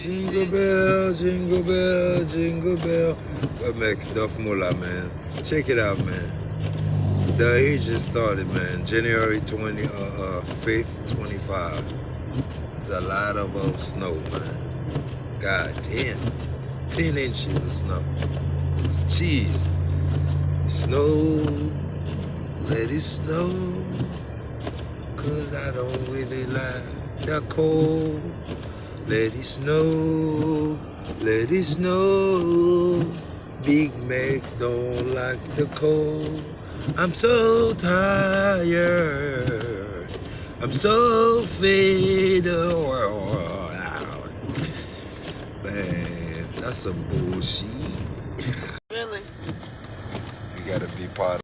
Jingle bell, jingle bell, jingle bell. What makes Duff Muller, man? Check it out, man. The age just started, man. January 5th, 25. It's a lot of snow, man. God damn. It's 10 inches of snow. Jeez. Snow. Let it snow. 'Cause I don't really like the cold. Let it snow. Let it snow. Big Macs don't like the cold. I'm so tired. I'm so faded. Man, that's some bullshit. Really? You gotta be part of